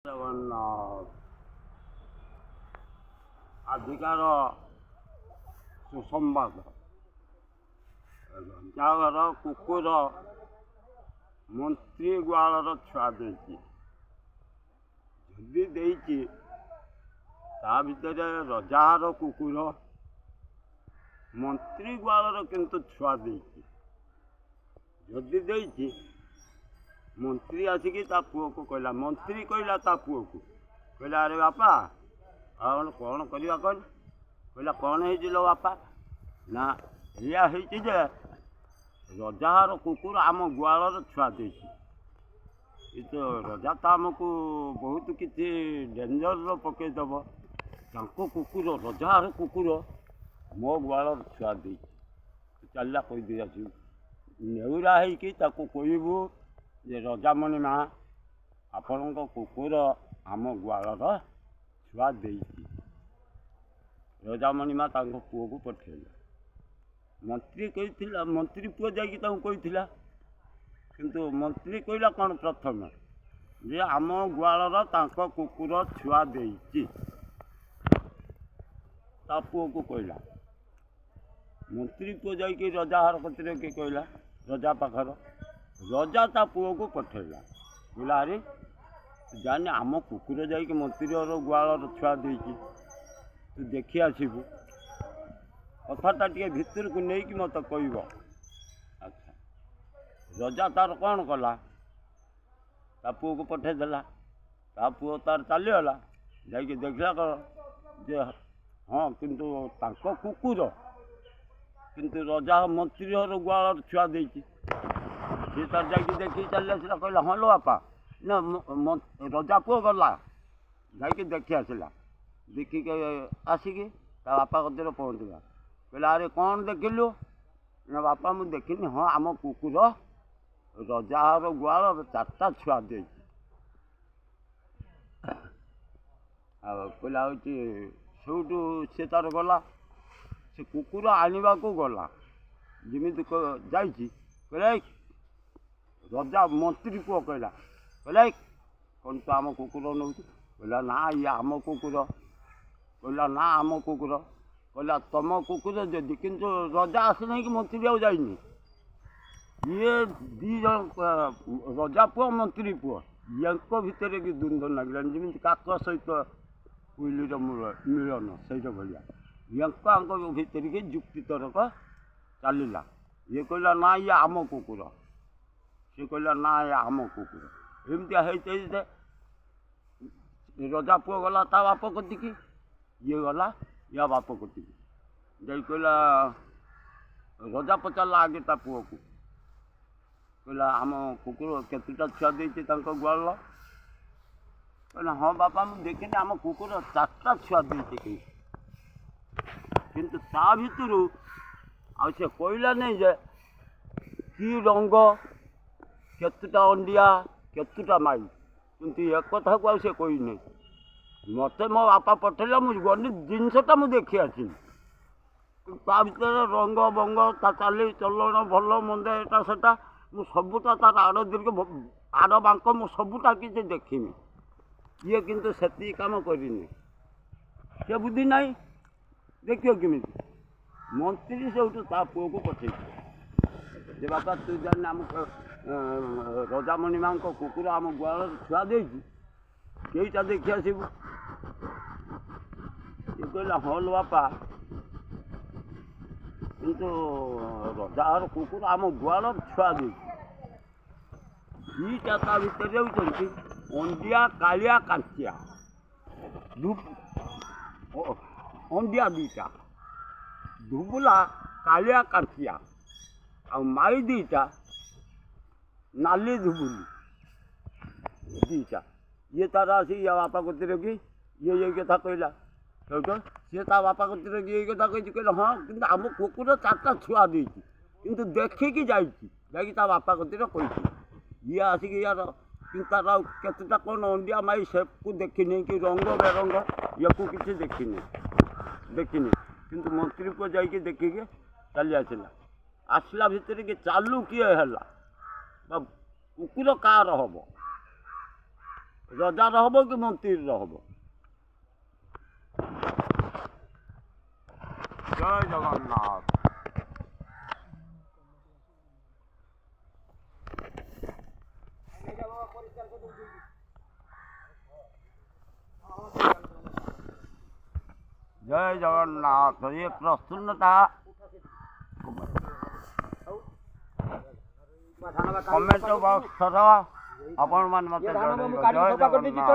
ଜଗନ୍ନାଥ ଆଜିକାର ସୁସମ୍ବାଦ। ରଞ୍ଜାଘର କୁକୁର ମନ୍ତ୍ରୀ ଗୁହାଳର ଛୁଆ ଦେଇଛି। ଯଦି ଦେଇଛି ତା ଭିତରେ ରଜାଘର କୁକୁର ମନ୍ତ୍ରୀ ଗୁହାଳର କିନ୍ତୁ ଛୁଆ ଦେଇଛି। ଯଦି ଦେଇଛି ମନ୍ତ୍ରୀ ଆସିକି ତା ପୁଅକୁ କହିଲା, ମନ୍ତ୍ରୀ କହିଲା ତା ପୁଅକୁ, କହିଲା ଆରେ ବାପା କ'ଣ କରିବା କହିଲେ? କହିଲା କ'ଣ ହେଇଛି ଲୋ ବାପା? ନା ଏଇଆ ହେଇଛି ଯେ ରଜାଘର କୁକୁର ଆମ ଗୁହାଳର ଛୁଆ ଦେଇଛି। କିନ୍ତୁ ରଜା ତ ଆମକୁ ବହୁତ କିଛି ଡେଞ୍ଜରରେ ପକାଇଦେବ। ତାଙ୍କ କୁକୁର ରଜାଘର କୁକୁର ମୋ ଗୁହାଳର ଛୁଆ ଦେଇଛି। ଚାଲିଲା କହିଦେଇ ଆସିବୁ। ନେଉରା ହେଇକି ତାକୁ କହିବୁ ଯେ ରଜାମଣି ମା, ଆପଣଙ୍କ କୁକୁର ଆମ ଗୁହାଳର ଛୁଆ ଦେଇଛି। ରଜାମଣି ମା ତାଙ୍କ ପୁଅକୁ ପଠେଇଲେ। ମନ୍ତ୍ରୀ କହିଥିଲା, ମନ୍ତ୍ରୀ ପୁଅ ଯାଇକି ତାଙ୍କୁ କହିଥିଲା। କିନ୍ତୁ ମନ୍ତ୍ରୀ କହିଲା କ'ଣ ପ୍ରଥମେ ଯେ ଆମ ଗୁହାଳର ତାଙ୍କ କୁକୁର ଛୁଆ ଦେଇଛି। ତା ପୁଅକୁ କହିଲା। ମନ୍ତ୍ରୀ ପୁଅ ଯାଇକି ରଜାଘର କତିରେ କିଏ କହିଲା? ରଜା ପାଖର। ରଜା ତା ପୁଅକୁ ପଠେଇଲା। କହିଲା ଆରେ ଜାଣି ଆମ କୁକୁର ଯାଇକି ମନ୍ତ୍ରୀର ଗୁହାଳର ଛୁଆ ଦେଇଛି, ତୁ ଦେଖି ଆସିବୁ। କଥାଟା ଟିକେ ଭିତରକୁ ନେଇକି ମୋତେ କହିବ। ଆଚ୍ଛା, ରଜା ତାର କ'ଣ କଲା? ତା ପୁଅକୁ ପଠେଇଦେଲା। ତା ପୁଅ ତାର ଚାଲିଗଲା। ଯାଇକି ଦେଖିଲା କ'ଣ ଯେ ହଁ, କିନ୍ତୁ ତାଙ୍କ କୁକୁର କିନ୍ତୁ ରଜା ମନ୍ତ୍ରୀ ଘର ଗୁହାଳର ଛୁଆ ଦେଇଛି। ସିଏ ତାର ଯାଇକି ଦେଖିକି ଚାଲି ଆସିଲା। କହିଲା ହଁ ଲୋ ବାପା। ନା ରଜା ପୁଅ ଗଲା ଯାଇକି ଦେଖି ଆସିଲା। ଦେଖିକି ଆସିକି ତା ବାପା କତିରେ ପହଞ୍ଚିଲା। କହିଲା ଆରେ କ'ଣ ଦେଖିଲୁ? ନା ବାପା ମୁଁ ଦେଖିନି। ହଁ, ଆମ କୁକୁର ରଜାଘର ଗୁହାଳର 4ଟା ଛୁଆ ଦେଇଛି। ଆଉ କହିଲା ହେଉଛି ସେଇଠୁ ସେ ତାର ଗଲା। ସେ କୁକୁର ଆଣିବାକୁ ଗଲା। ଯେମିତି ଯାଇଛି କହିଲା ରଜା ମନ୍ତ୍ରୀ ପୁଅ କହିଲା କ'ଣ ତୁ ଆମ କୁକୁର ନେଉଛୁ? କହିଲା ନା ଇଏ ଆମ କୁକୁର। କହିଲା ନା ଆମ କୁକୁର। କହିଲା ତମ କୁକୁର ଯଦି, କିନ୍ତୁ ରଜା ଆସିନାହିଁ କି ମନ୍ତ୍ରୀ ଆଉ ଯାଇନି। ଇଏ ଦୁଇ ଜଣ ରଜା ପୁଅ ମନ୍ତ୍ରୀ ପୁଅ, ୟାଙ୍କ ଭିତରେ କି ଦ୍ୱନ୍ଦ୍ୱ ଲାଗିଲାଣି। ଯେମିତି କାକ ସହିତ କୁଇଲିର ମିଳନ ସେଇଟା ଭଳିଆ। ୟାଙ୍କ ଭିତରେ କି ଯୁକ୍ତି ତରକ ଚାଲିଲା। ଇଏ କହିଲା ନା ଇଏ ଆମ କୁକୁର। ସେ କହିଲା ନା ଇଏ ଆମ କୁକୁର। ଏମିତିଆ ହେଇଛି ଯେ ରଜା ପୁଅ ଗଲା ତା ବାପ କତିକି, ଇଏ ଗଲା ୟା ବାପ କତିକି। ଯାଇ କହିଲା, ରଜା ପଚାରିଲା ଆଗେ ତା ପୁଅକୁ, କହିଲା ଆମ କୁକୁର କେତେଟା ଛୁଆ ଦେଇଛି ତାଙ୍କ ଗୁହାଳ? କହିଲା ହଁ ବାପା ମୁଁ ଦେଖିନି, ଆମ କୁକୁର 4ଟା ଛୁଆ ଦେଇଛି। କିନ୍ତୁ ତା ଭିତରୁ ଆଉ ସେ କହିଲା ନାହିଁ ଯେ କି ରଙ୍ଗ, କେତେଟା ଅଣ୍ଡିଆ, କେତେଟା ମାଇ। କିନ୍ତୁ ଏ କଥାକୁ ଆଉ ସେ କହିନି। ମୋତେ ମୋ ବାପା ପଠେଇଲା, ମୁଁ ଗଲି ଜିନିଷଟା ମୁଁ ଦେଖି ଆସିଲି। ତା ଭିତରେ ରଙ୍ଗ ବଙ୍ଗ, ତା ଚାଲି ଚଲଣ, ଭଲ ମନ୍ଦ, ଏଟା ସେଟା ମୁଁ ସବୁଟା ତାର ଆଡ଼ ଦୀର୍ଘ ଆଡ଼ ବାଙ୍କ ମୁଁ ସବୁଟା କିଛି ଦେଖିନି। ଇଏ କିନ୍ତୁ ସେତିକି କାମ କରିନି। ସେ ବୁଦ୍ଧି ନାହିଁ, ଦେଖିବ କେମିତି? ମନ୍ତ୍ରୀ ସେଇଠୁ ତା ପୁଅକୁ ପଠେଇଛି ଯେ ବାପା ତୁ ଜାଣିନି ଆମ ରଜାମଣି ମାଙ୍କ କୁକୁର ଆମ ଗୁହାଳର ଛୁଆ ଦେଇଛି, କେଇଟା ଦେଖି ଆସିବୁ। ସେ କହିଲା ହଁ ଲୋ ବାପା, କିନ୍ତୁ ରଜାଘର କୁକୁର ଆମ ଗୁହାଳର ଛୁଆ ଦେଇଛି। ଦୁଇଟା ତା ଭିତରେ ହେଉଛନ୍ତି ଅଣ୍ଡିଆ କାଳିଆ କାଞ୍ଚିଆ। ଅଣ୍ଡିଆ ଦୁଇଟା, ଧୁବୁଲା କାଳିଆ କାଞ୍ଚିଆ। ଆଉ ମାଇ ଦୁଇଟା ନାଲି ଧୁବୁଲି ଦୁଇଟା। ଇଏ ତାର ଆସିକି ୟା ବାପା କତିରେ କି ଇଏ ଏଇ କଥା କହିଲା। ସେଇଠୁ ସିଏ ତା ବାପା କତିରେ କି ଏଇ କଥା କହିଛି। କହିଲା ହଁ, କିନ୍ତୁ ଆମ କୁକୁର 4ଟା ଛୁଆ ଦେଇଛି, କିନ୍ତୁ ଦେଖିକି ଯାଇଛି। ଯାଇକି ତା ବାପା କତିରେ କହିଛି। ଇଏ ଆସିକି ୟାର କିନ୍ତୁ ତାର ଆଉ କେତେଟା କ'ଣ ଅଣ୍ଡିଆ ମାଇ ସେକୁ ଦେଖିନି, କି ରଙ୍ଗ ବେରଙ୍ଗ ୟାକୁ କିଛି ଦେଖିନି। କିନ୍ତୁ ମନ୍ତ୍ରୀ ପୁଅ ଯାଇକି ଦେଖିକି ଚାଲି ଆସିଲା। ଆସିଲା ଭିତରେ କି ଚାଲୁ କିଏ ହେଲା ବା କୁକୁର କାହାର ହବ? ରଜାର ହବ କି ମନ୍ତ୍ରୀର ହବ? ଜୟ ଜଗନ୍ନାଥ। ଜୟ ଜଗନ୍ନାଥ। ଏ ପ୍ରସନ୍ନତା କମେଣ୍ଟ ବକ୍ସର ଆପଣମାନେ ମୋତେ ଜଣାଇବେ। ଜୟ ଜଗନ୍ନାଥ।